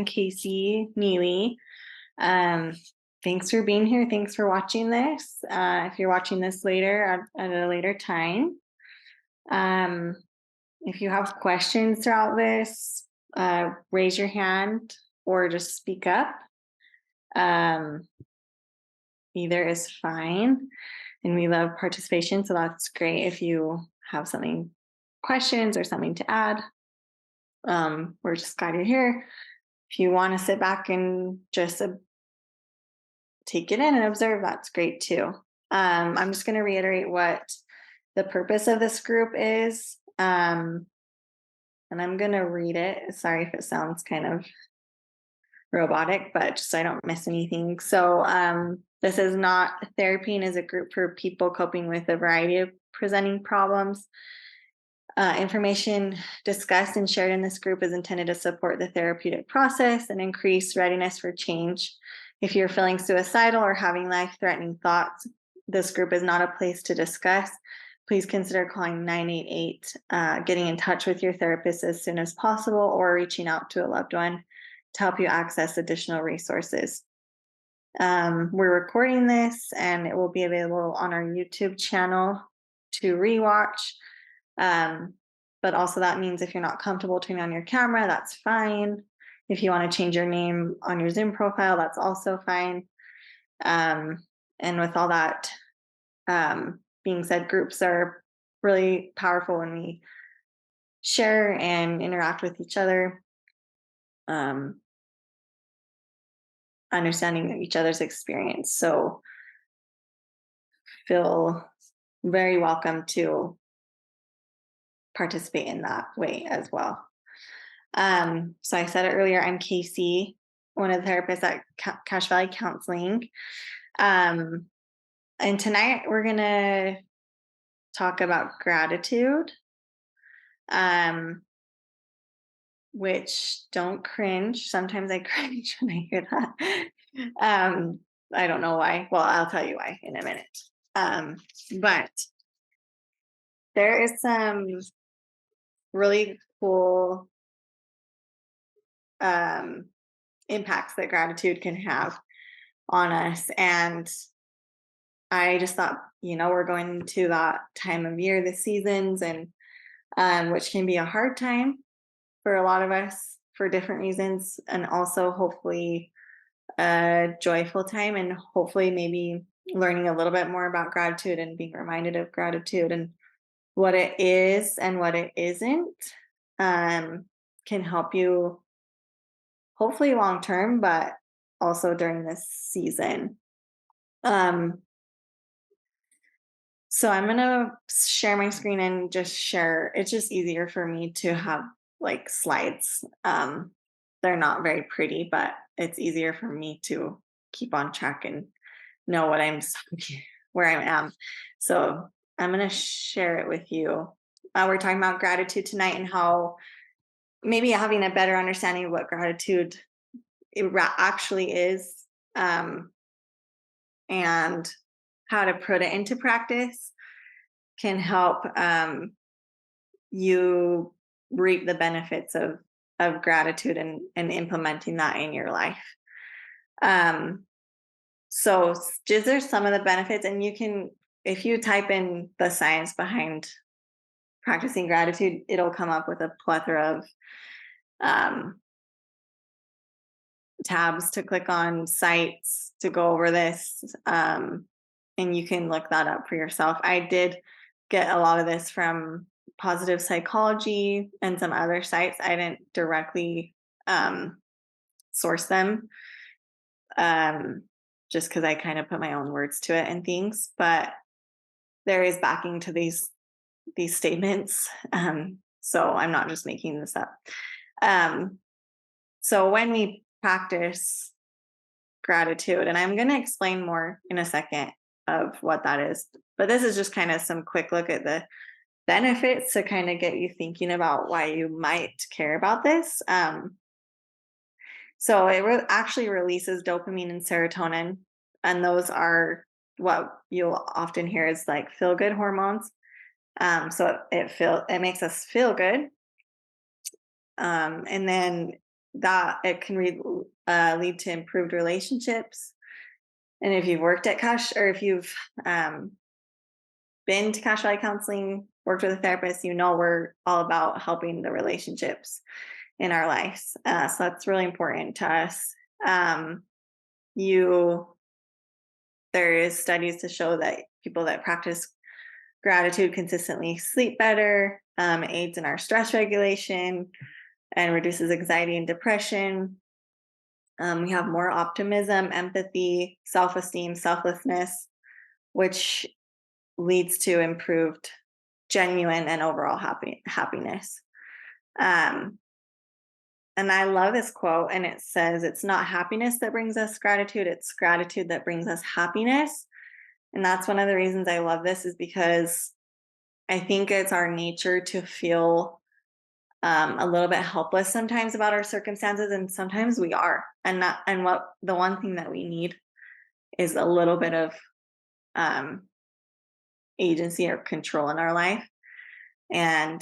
I'm Caisie Neely. Um, Thanks for being here. Thanks for watching this. If you're watching this later at a later time, um, if you have questions throughout this, raise your hand or just speak up. Um, Either is fine, and we love participation, so that's great. If you have questions or something to add, we're just glad you're here. If you want to sit back and just take it in and observe, that's great too. I'm just going to reiterate what the purpose of this group is. And I'm going to read it. Sorry if it sounds kind of robotic, but just so I don't miss anything. So, this is not therapy and is a group for people coping with a variety of presenting problems. Information discussed and shared in this group is intended to support the therapeutic process and increase readiness for change. If you're feeling suicidal or having life-threatening thoughts, this group is not a place to discuss. Please consider calling 988, getting in touch with your therapist as soon as possible, or reaching out to a loved one to help you access additional resources. We're recording this and it will be available on our YouTube channel to rewatch. But also that means if you're not comfortable turning on your camera, that's fine. If you want to change your name on your Zoom profile, that's also fine. And with all that being said, groups are really powerful when we share and interact with each other, understanding each other's experience. So feel very welcome to participate in that way as well. So I said it earlier, I'm Caisie, one of the therapists at Cache Valley Counseling. And tonight we're going to talk about gratitude, which don't cringe. Sometimes I cringe when I hear that. I don't know why. Well, I'll tell you why in a minute. But there is some really cool impacts that gratitude can have on us. And I just thought, we're going into that time of year, the seasons, and which can be a hard time for a lot of us for different reasons, and also hopefully a joyful time, and hopefully maybe learning a little bit more about gratitude and being reminded of gratitude and what it is and what it isn't, can help you hopefully long term, but also during this season. So I'm going to share my screen and just share. It's just easier for me to have like slides. They're not very pretty, but it's easier for me to keep on track and know where I am. So I'm going to share it with you. We're talking about gratitude tonight and how maybe having a better understanding of what gratitude actually is, and how to put it into practice can help you reap the benefits of gratitude and implementing that in your life. So just there's some of the benefits, and you can, if you type in the science behind practicing gratitude, it'll come up with a plethora of tabs to click on, sites to go over this, and you can look that up for yourself. I did get a lot of this from Positive Psychology and some other sites. I didn't directly source them, just because I kind of put my own words to it and things, but there is backing to these statements, so I'm not just making this up. So when we practice gratitude, and I'm going to explain more in a second of what that is, but this is just kind of some quick look at the benefits to kind of get you thinking about why you might care about this. So it actually releases dopamine and serotonin, and those are what you'll often hear is like feel good hormones. So it makes us feel good, and then that it can lead to improved relationships. And if you've worked at Cash, or if you've been to Cash Valley Counseling, worked with a therapist, we're all about helping the relationships in our lives. So that's really important to us. You There is studies to show that people that practice gratitude consistently sleep better, aids in our stress regulation, and reduces anxiety and depression. We have more optimism, empathy, self-esteem, selflessness, which leads to improved, genuine, and overall happiness. Um, and I love this quote, and it says, "It's not happiness that brings us gratitude; it's gratitude that brings us happiness." And that's one of the reasons I love this, is because I think it's our nature to feel a little bit helpless sometimes about our circumstances, and sometimes we are. And what the one thing that we need is a little bit of um, agency or control in our life, and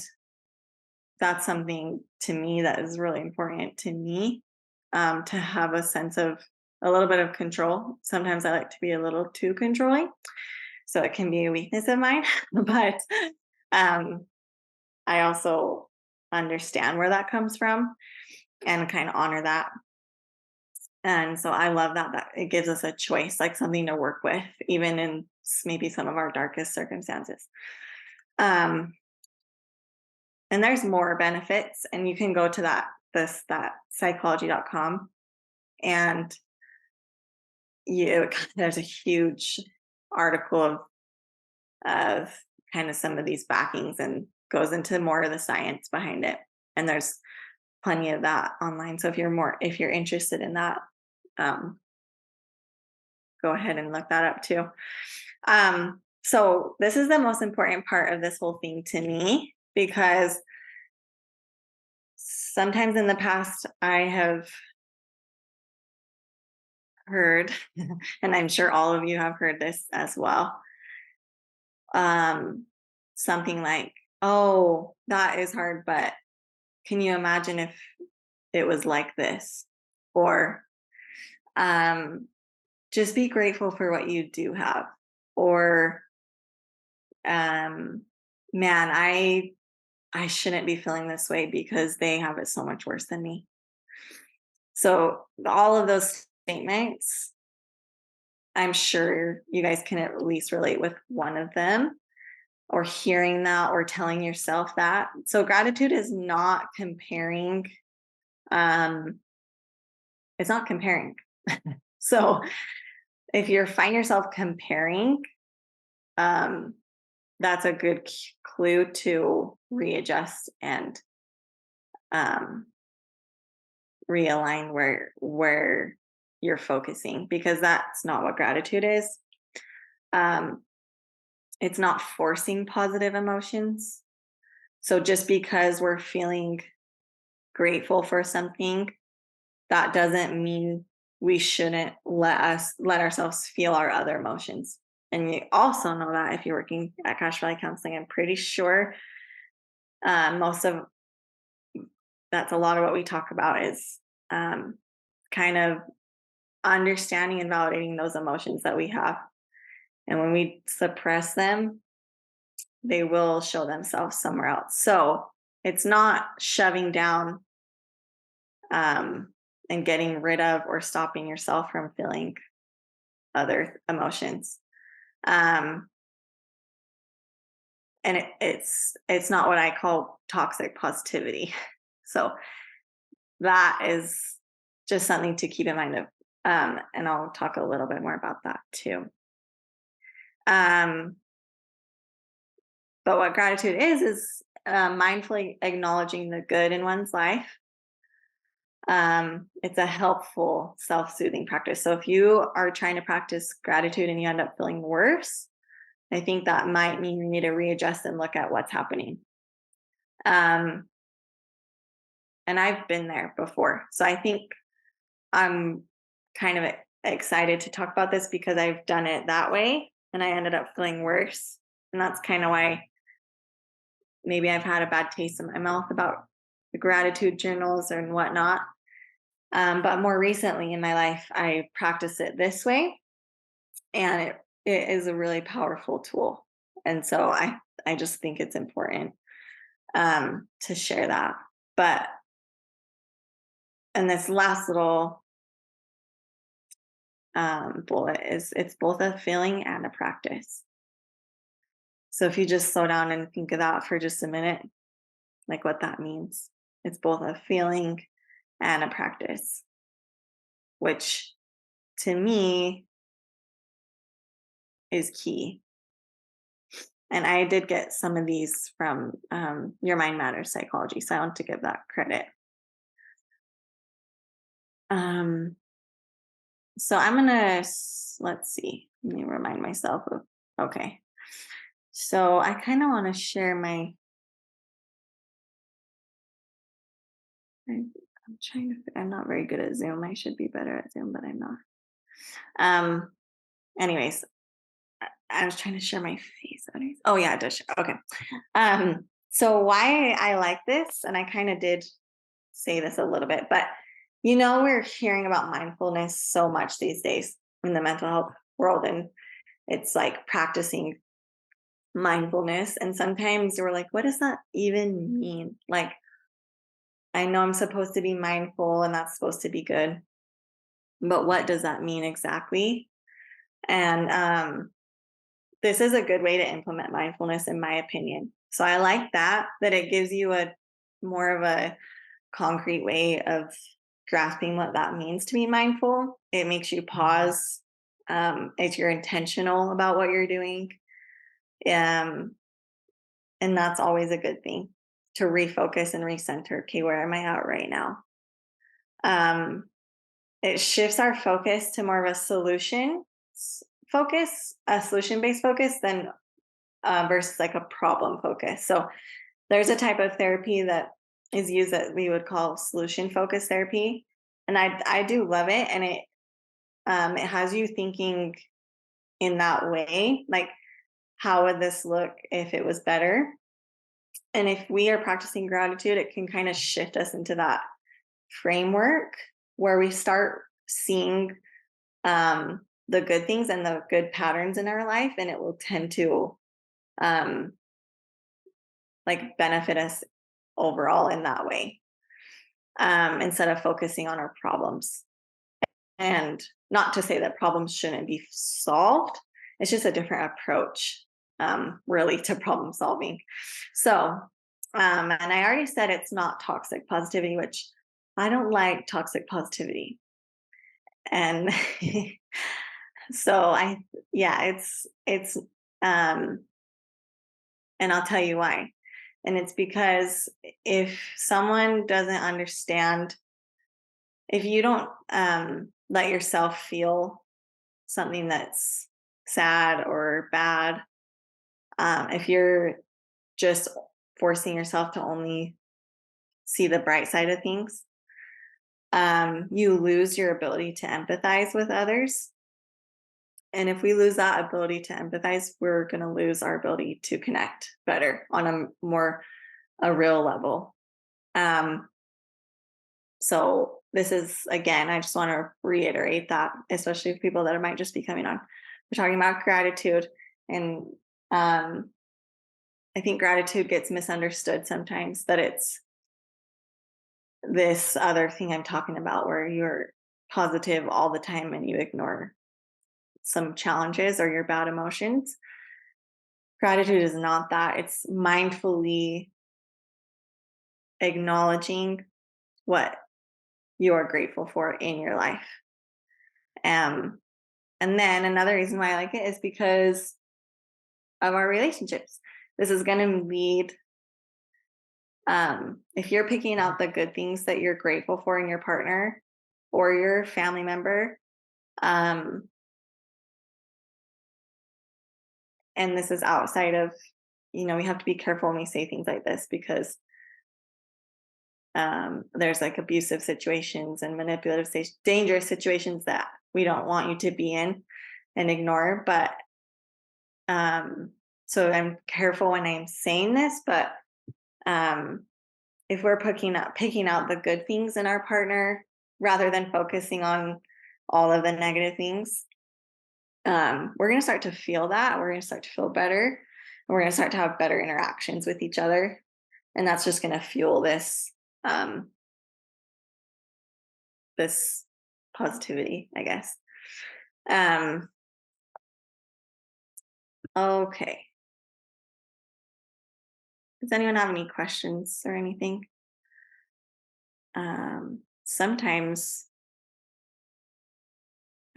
that's something to me that is really important to me, to have a sense of a little bit of control. Sometimes I like to be a little too controlling, so it can be a weakness of mine, but um, I also understand where that comes from and kind of honor that. And so I love that it gives us a choice, like something to work with, even in maybe some of our darkest circumstances. Um, and there's more benefits, and you can go to that psychology.com, and there's a huge article of kind of some of these backings, and goes into more of the science behind it. And there's plenty of that online. So if you're interested in that, um, go ahead and look that up too. So this is the most important part of this whole thing to me, because sometimes in the past I have heard, and I'm sure all of you have heard this as well, um, something like, "Oh, that is hard, but can you imagine if it was like this?" Or, um, "Just be grateful for what you do have." Or, um, "Man, I shouldn't be feeling this way because they have it so much worse than me." So all of those statements, I'm sure you guys can at least relate with one of them, or hearing that, or telling yourself that. So gratitude is not comparing. Um, it's not comparing. So if you find yourself comparing, um, that's a good clue to readjust and um, realign where you're focusing, because that's not what gratitude is. Um, it's not forcing positive emotions. So just because we're feeling grateful for something, that doesn't mean we shouldn't let ourselves feel our other emotions. And you also know that if you're working at Cash Valley Counseling, I'm pretty sure most of that's a lot of what we talk about, is um, kind of understanding and validating those emotions that we have. And when we suppress them, they will show themselves somewhere else. So it's not shoving down, um, and getting rid of or stopping yourself from feeling other emotions. Um, and it's not what I call toxic positivity. So that is just something to keep in mind of, and I'll talk a little bit more about that too. Um, but what gratitude is mindfully acknowledging the good in one's life. It's a helpful self-soothing practice. So if you are trying to practice gratitude and you end up feeling worse, I think that might mean you need to readjust and look at what's happening. Um, and I've been there before. So I think I'm kind of excited to talk about this, because I've done it that way and I ended up feeling worse. And that's kind of why maybe I've had a bad taste in my mouth about the gratitude journals and whatnot. But more recently in my life, I practice it this way, and it is a really powerful tool. And so I just think it's important to share that. But and this last little bullet is it's both a feeling and a practice. So if you just slow down and think of that for just a minute, like what that means, it's both a feeling and a practice, which to me is key. And I did get some of these from Your Mind Matters Psychology, so I want to give that credit. Um, so I'm gonna let's see. Let me remind myself of. Okay, so I kind of want to share my. I'm trying to. I'm not very good at Zoom. I should be better at Zoom, but I'm not. Um. Anyways, I was trying to share my face. Oh yeah, it does. Okay. So why I like this, and I kind of did say this a little bit, but we're hearing about mindfulness so much these days in the mental health world, and it's like practicing mindfulness. And sometimes we're like, what does that even mean? Like, I know I'm supposed to be mindful and that's supposed to be good, but what does that mean exactly? And this is a good way to implement mindfulness, in my opinion. So I like that it gives you a more of a concrete way of grasping what that means to be mindful. It makes you pause if you're intentional about what you're doing. Um, and that's always a good thing to refocus and recenter. Okay, where am I at right now? Um, it shifts our focus to more of a solution based focus than versus like a problem focus. So there's a type of therapy that is used that we would call solution focused therapy, and I do love it, and it has you thinking in that way, like how would this look if it was better? And if we are practicing gratitude, it can kind of shift us into that framework where we start seeing the good things and the good patterns in our life, and it will tend to um, like benefit us overall in that way, instead of focusing on our problems. And not to say that problems shouldn't be solved, it's just a different approach, really, to problem solving. So, and I already said it's not toxic positivity, which I don't like toxic positivity. And so yeah, um, and I'll tell you why. And it's because if someone doesn't understand, if you don't let yourself feel something that's sad or bad, if you're just forcing yourself to only see the bright side of things, you lose your ability to empathize with others. And if we lose that ability to empathize, we're going to lose our ability to connect better on a real level. So this is, again, I just want to reiterate that, especially for people that might just be coming on. We're talking about gratitude, and I think gratitude gets misunderstood sometimes, that it's this other thing I'm talking about where you're positive all the time and you ignore some challenges or your bad emotions. Gratitude is not that. It's mindfully acknowledging what you are grateful for in your life. And then another reason why I like it is because of our relationships. This is going to lead, if you're picking out the good things that you're grateful for in your partner or your family member, um, and this is outside of, we have to be careful when we say things like this, because there's like abusive situations and manipulative, dangerous situations that we don't want you to be in and ignore. But so I'm careful when I'm saying this, but if we're picking out the good things in our partner rather than focusing on all of the negative things, we're going to start to feel that. We're going to start to feel better. And we're going to start to have better interactions with each other. And that's just going to fuel um, this positivity, I guess. Okay. Does anyone have any questions or anything? Sometimes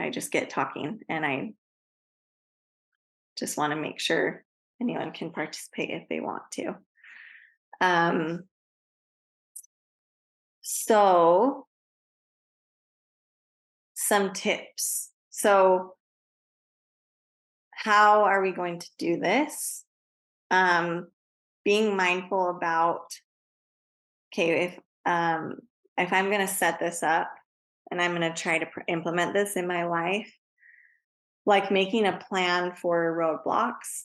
I just get talking and I just want to make sure anyone can participate if they want to. Um, so some tips. So how are we going to do this? Being mindful about, okay, if I'm going to set this up and I'm going to try to implement this in my life, like making a plan for roadblocks.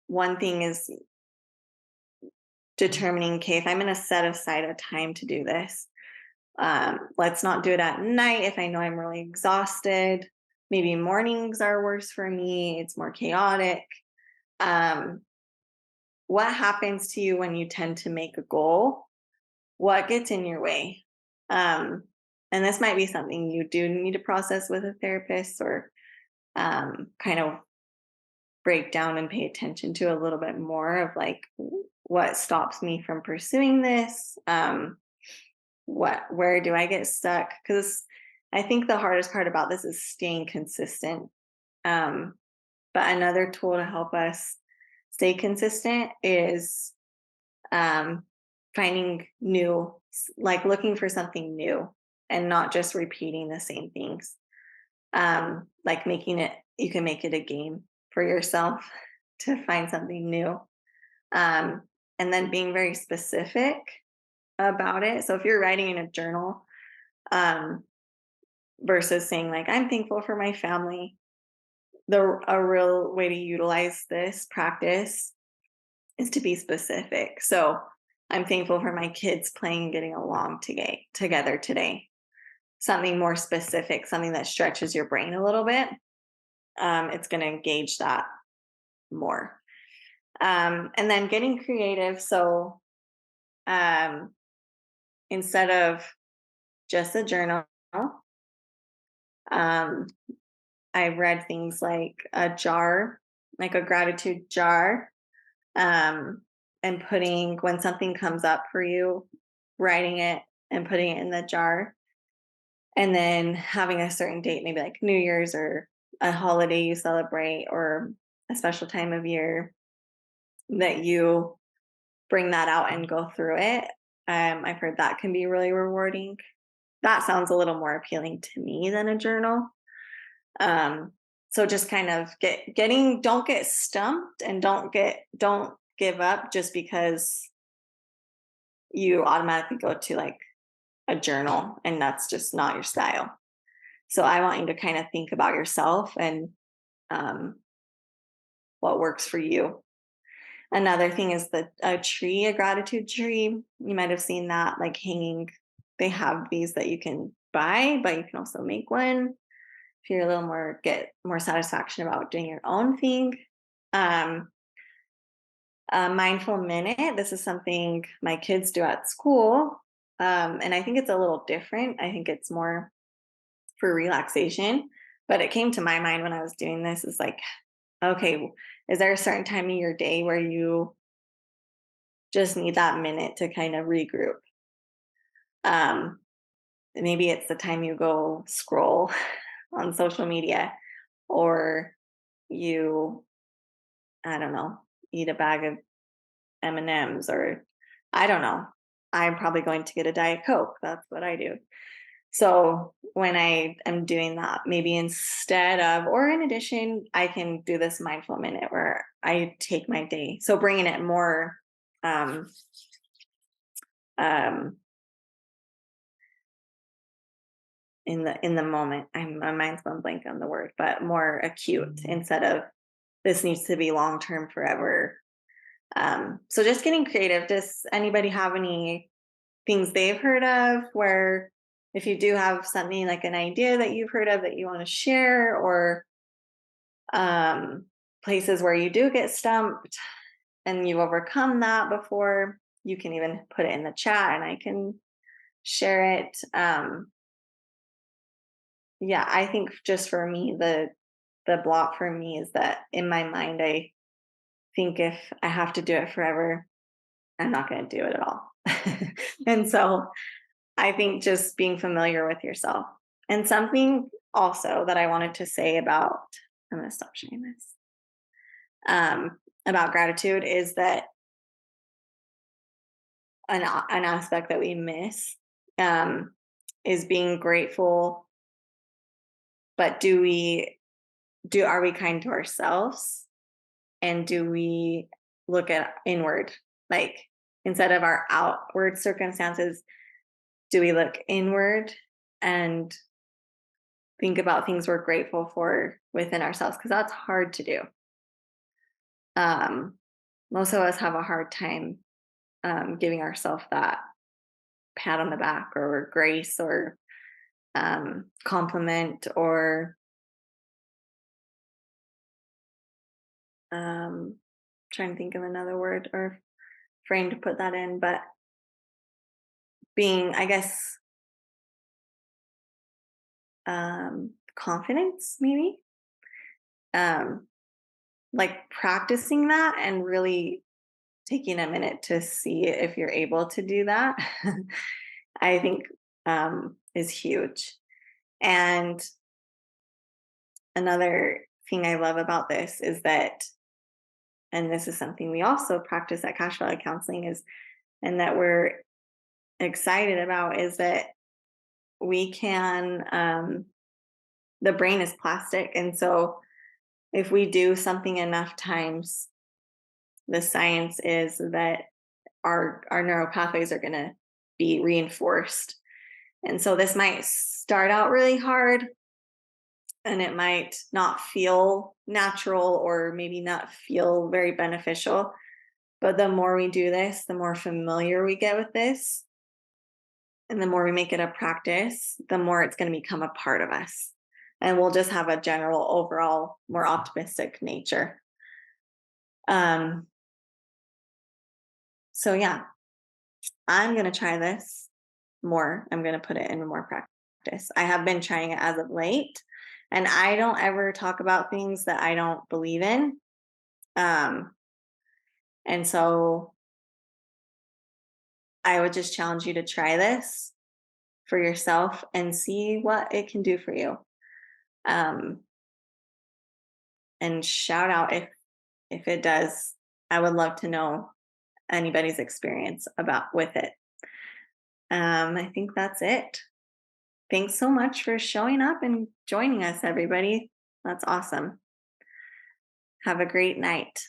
One thing is determining, okay, if I'm going to set aside a time to do this, let's not do it at night if I know I'm really exhausted. Maybe mornings are worse for me. It's more chaotic. What happens to you when you tend to make a goal? What gets in your way? And this might be something you do need to process with a therapist or kind of break down and pay attention to a little bit more of like what stops me from pursuing this. Where do I get stuck? Because I think the hardest part about this is staying consistent. But another tool to help us stay consistent is finding new, like looking for something new and not just repeating the same things. Like you can make it a game for yourself to find something new. And then being very specific about it. So if you're writing in a journal, versus saying like, I'm thankful for my family, a real way to utilize this practice is to be specific. So I'm thankful for my kids playing and getting along together today. Something more specific, something that stretches your brain a little bit. It's going to engage that more. And then getting creative. So instead of just a journal, I've read things like a jar, like a gratitude jar, and putting, when something comes up for you, writing it and putting it in the jar. And then having a certain date, maybe like New Year's or a holiday you celebrate or a special time of year, that you bring that out and go through it. I've heard that can be really rewarding. That sounds a little more appealing to me than a journal. So just kind of don't get stumped and don't give up just because you automatically go to like a journal and that's just not your style. So I want you to kind of think about yourself and what works for you. Another thing is a gratitude tree. You might have seen that like hanging. They have these that you can buy, but you can also make one if you're get more satisfaction about doing your own thing. A mindful minute. This is something my kids do at school. And I think it's a little different. I think it's more for relaxation. But it came to my mind when I was doing this is like, okay, is there a certain time of your day where you just need that minute to kind of regroup? Maybe it's the time you go scroll on social media or you, I don't know, eat a bag of M&Ms or I don't know. I'm probably going to get a Diet Coke. That's what I do. So when I am doing that, maybe instead of, or in addition, I can do this mindful minute where I take my day. So bringing it more um, in the moment. My mind's going blank on the word, but more acute instead of this needs to be long term forever. So just getting creative. Does anybody have any things they've heard of, where if you do have something like an idea that you've heard of that you want to share, or um, places where you do get stumped and you've overcome that before, you can even put it in the chat and I can share it. Yeah, I think just for me, the block for me is that in my mind, I think if I have to do it forever, I'm not going to do it at all. And so I think just being familiar with yourself. And something also that I wanted to say about, I'm going to stop sharing this, about gratitude is that an aspect that we miss um, is being grateful. But are we kind to ourselves? And do we look at inward? Like, instead of our outward circumstances, do we look inward and think about things we're grateful for within ourselves? Because that's hard to do. Most of us have a hard time giving ourselves that pat on the back or grace or compliment or trying to think of another word or frame to put that in, but being, I guess, confidence, maybe. Um, like practicing that and really taking a minute to see if you're able to do that, I think is huge. And another thing I love about this is that, and this is something we also practice at Cash Valley Counseling, is, and that we're excited about, is that we can, the brain is plastic. And so if we do something enough times, the science is that our neural pathways are going to be reinforced. And so this might start out really hard and it might not feel natural or maybe not feel very beneficial. But the more we do this, the more familiar we get with this, and the more we make it a practice, the more it's going to become a part of us. And we'll just have a general, overall, more optimistic nature. So yeah, I'm going to try this more. I'm going to put it into more practice. I have been trying it as of late, and I don't ever talk about things that I don't believe in. And so I would just challenge you to try this for yourself and see what it can do for you. Um, and shout out if it does. I would love to know anybody's experience about with it. I think that's it. Thanks so much for showing up and joining us, everybody. That's awesome. Have a great night.